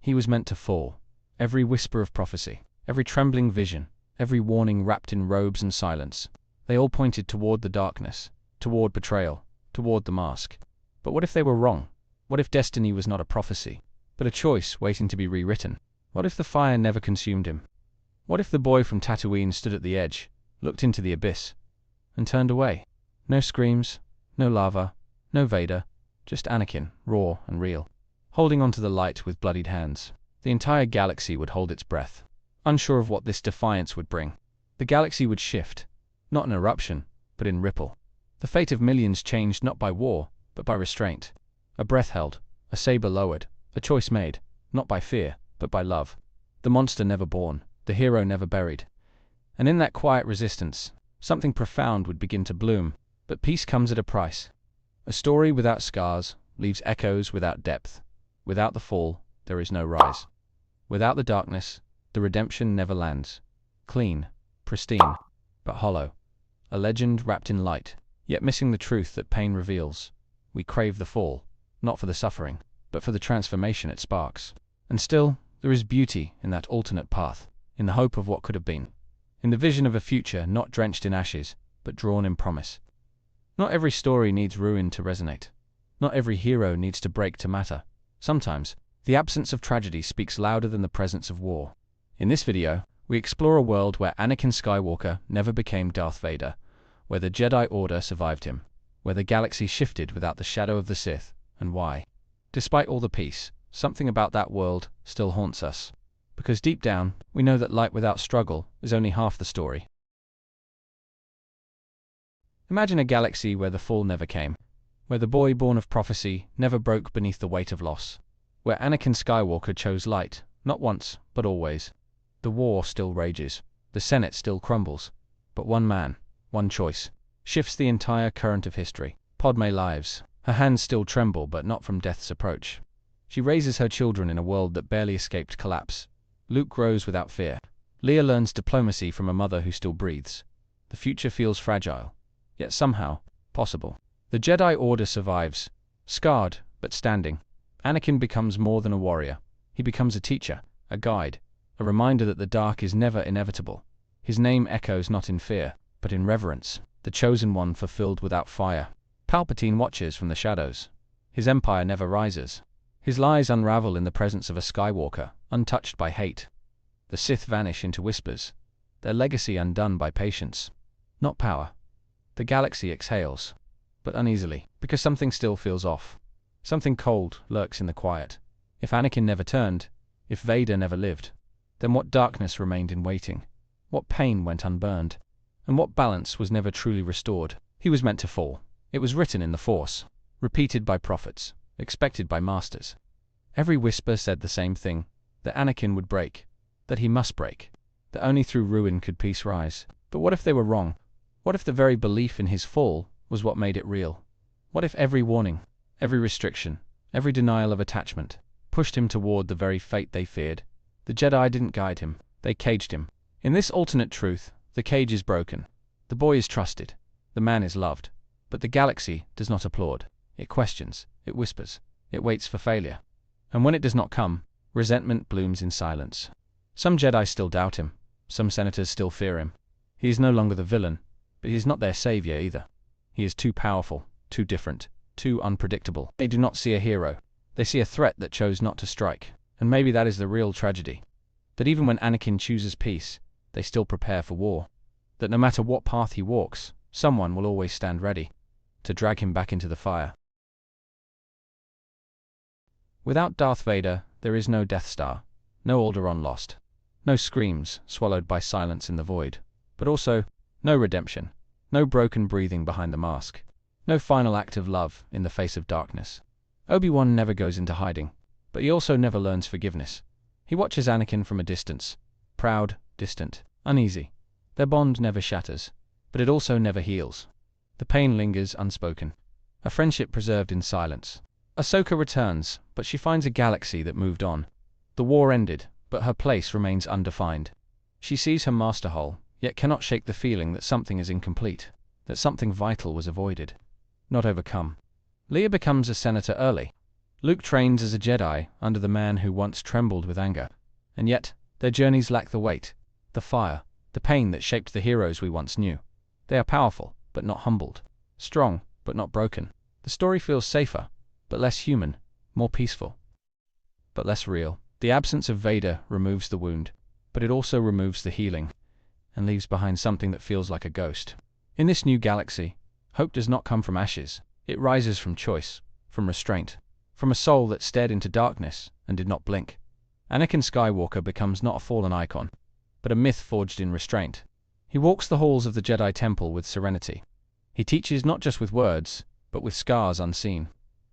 He was meant to fall. Every whisper of prophecy, every trembling vision, every warning wrapped in robes and silence, they all pointed toward the darkness, toward betrayal, toward the mask. But what if they were wrong? What if destiny was not a prophecy, but a choice waiting to be rewritten? What if the fire never consumed him? What if the boy from Tatooine stood at the edge, looked into the abyss, and turned away? No screams, no lava, no Vader, just Anakin, raw and real, holding onto the light with bloodied hands. The entire galaxy would hold its breath, unsure of what this defiance would bring. The galaxy would shift, not in eruption, but in ripple. The fate of millions changed not by war, but by restraint. A breath held, a saber lowered, a choice made, not by fear, but by love. The monster never born, the hero never buried. And in that quiet resistance, something profound would begin to bloom. But peace comes at a price. A story without scars leaves echoes without depth. Without the fall, there is no rise. Without the darkness, the redemption never lands. Clean, pristine, but hollow. A legend wrapped in light, yet missing the truth that pain reveals. We crave the fall, not for the suffering, but for the transformation it sparks. And still, there is beauty in that alternate path, in the hope of what could have been, in the vision of a future not drenched in ashes, but drawn in promise. Not every story needs ruin to resonate. Not every hero needs to break to matter. Sometimes, the absence of tragedy speaks louder than the presence of war. In this video, we explore a world where Anakin Skywalker never became Darth Vader, where the Jedi Order survived him, where the galaxy shifted without the shadow of the Sith, and why. Despite all the peace, something about that world still haunts us. Because deep down, we know that light without struggle is only half the story. Imagine a galaxy where the fall never came, where the boy born of prophecy never broke beneath the weight of loss, where Anakin Skywalker chose light, not once, but always. The war still rages, the Senate still crumbles, but one man, one choice, shifts the entire current of history. Padme lives. Her hands still tremble, but not from death's approach. She raises her children in a world that barely escaped collapse. Luke grows without fear. Leia learns diplomacy from a mother who still breathes. The future feels fragile, yet somehow possible. The Jedi Order survives, scarred but standing. Anakin becomes more than a warrior. He becomes a teacher, a guide, a reminder that the dark is never inevitable. His name echoes not in fear, but in reverence, the chosen one fulfilled without fire. Palpatine watches from the shadows. His empire never rises. His lies unravel in the presence of a Skywalker, untouched by hate. The Sith vanish into whispers, their legacy undone by patience, not power. The galaxy exhales, but uneasily, because something still feels off. Something cold lurks in the quiet. If Anakin never turned, if Vader never lived, then what darkness remained in waiting? What pain went unburned? And what balance was never truly restored? He was meant to fall. It was written in the Force, repeated by prophets, expected by masters. Every whisper said the same thing, that Anakin would break, that he must break, that only through ruin could peace rise. But what if they were wrong? What if the very belief in his fall was what made it real? What if every warning, every restriction, every denial of attachment, pushed him toward the very fate they feared? The Jedi didn't guide him, they caged him. In this alternate truth, the cage is broken. The boy is trusted, the man is loved, but the galaxy does not applaud. It questions, it whispers, it waits for failure. And when it does not come, resentment blooms in silence. Some Jedi still doubt him, some senators still fear him. He is no longer the villain, but he is not their savior either. He is too powerful, too different, too unpredictable. They do not see a hero. They see a threat that chose not to strike. And maybe that is the real tragedy. That even when Anakin chooses peace, they still prepare for war. That no matter what path he walks, someone will always stand ready to drag him back into the fire. Without Darth Vader, there is no Death Star, no Alderaan lost, no screams swallowed by silence in the void, but also no redemption, no broken breathing behind the mask, no final act of love in the face of darkness. Obi-Wan never goes into hiding, but he also never learns forgiveness. He watches Anakin from a distance, proud, distant, uneasy. Their bond never shatters, but it also never heals. The pain lingers unspoken, a friendship preserved in silence. Ahsoka returns, but she finds a galaxy that moved on. The war ended, but her place remains undefined. She sees her master whole, yet cannot shake the feeling that something is incomplete, that something vital was avoided, not overcome. Leia becomes a senator early. Luke trains as a Jedi under the man who once trembled with anger, and yet their journeys lack the weight, the fire, the pain that shaped the heroes we once knew. They are powerful, but not humbled, strong, but not broken. The story feels safer, but less human, more peaceful, but less real. The absence of Vader removes the wound, but it also removes the healing, and leaves behind something that feels like a ghost. In this new galaxy, hope does not come from ashes. It rises from choice, from restraint, from a soul that stared into darkness and did not blink. Anakin Skywalker becomes not a fallen icon, but a myth forged in restraint. He walks the halls of the Jedi Temple with serenity. He teaches not just with words, but with scars unseen.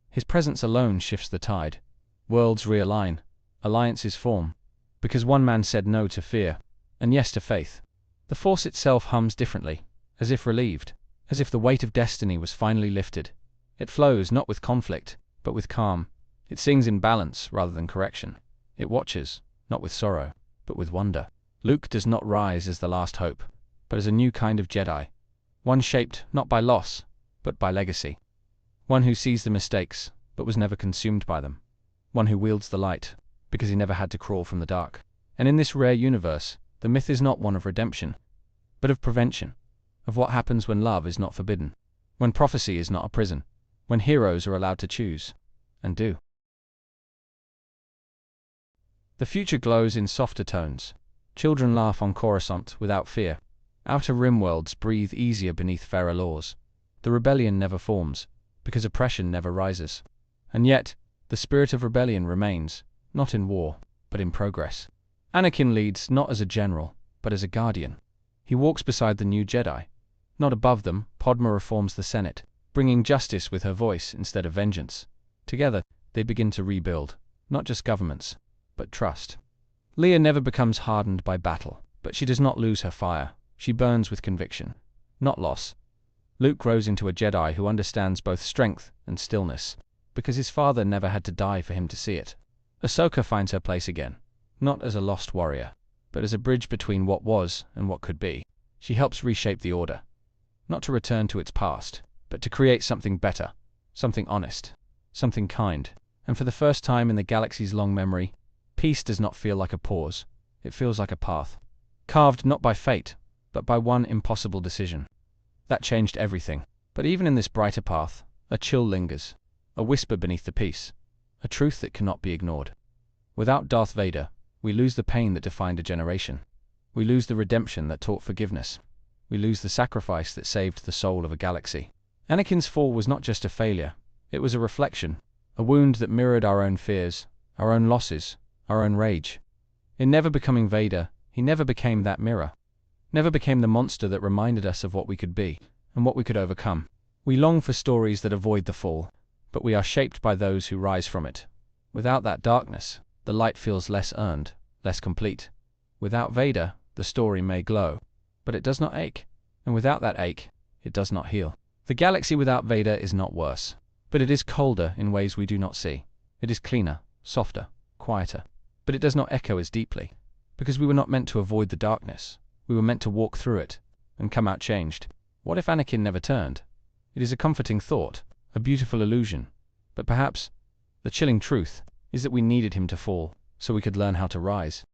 His presence alone shifts the tide. Worlds realign, alliances form, because one man said no to fear, and yes to faith. The Force itself hums differently, as if relieved, as if the weight of destiny was finally lifted. It flows not with conflict, but with calm. It sings in balance rather than correction. It watches, not with sorrow, but with wonder. Luke does not rise as the last hope, but as a new kind of Jedi, one shaped not by loss, but by legacy. One who sees the mistakes, but was never consumed by them. One who wields the light, because he never had to crawl from the dark. And in this rare universe, the myth is not one of redemption, but of prevention, of what happens when love is not forbidden, when prophecy is not a prison, when heroes are allowed to choose, and do. The future glows in softer tones. Children laugh on Coruscant without fear. Outer Rim worlds breathe easier beneath fairer laws. The rebellion never forms, because oppression never rises. And yet, the spirit of rebellion remains, not in war, but in progress. Anakin leads not as a general, but as a guardian. He walks beside the new Jedi. Not above them, Padma reforms the Senate, bringing justice with her voice instead of vengeance. Together, they begin to rebuild, not just governments, but trust. Leia never becomes hardened by battle, but she does not lose her fire. She burns with conviction, not loss. Luke grows into a Jedi who understands both strength and stillness, because his father never had to die for him to see it. Ahsoka finds her place again, not as a lost warrior, but as a bridge between what was and what could be. She helps reshape the Order, not to return to its past, but to create something better, something honest, something kind. And for the first time in the galaxy's long memory, peace does not feel like a pause, it feels like a path, carved not by fate, but by one impossible decision. That changed everything. But even in this brighter path, a chill lingers, a whisper beneath the peace, a truth that cannot be ignored. Without Darth Vader, we lose the pain that defined a generation. We lose the redemption that taught forgiveness. We lose the sacrifice that saved the soul of a galaxy. Anakin's fall was not just a failure, it was a reflection, a wound that mirrored our own fears, our own losses, our own rage. In never becoming Vader, he never became that mirror, never became the monster that reminded us of what we could be and what we could overcome. We long for stories that avoid the fall, but we are shaped by those who rise from it. Without that darkness, the light feels less earned, less complete. Without Vader, the story may glow, but it does not ache, and without that ache, it does not heal. The galaxy without Vader is not worse, but it is colder in ways we do not see. It is cleaner, softer, quieter, but it does not echo as deeply, because we were not meant to avoid the darkness. We were meant to walk through it, and come out changed. What if Anakin never turned? It is a comforting thought, a beautiful illusion, but perhaps the chilling truth is that we needed him to fall, so we could learn how to rise.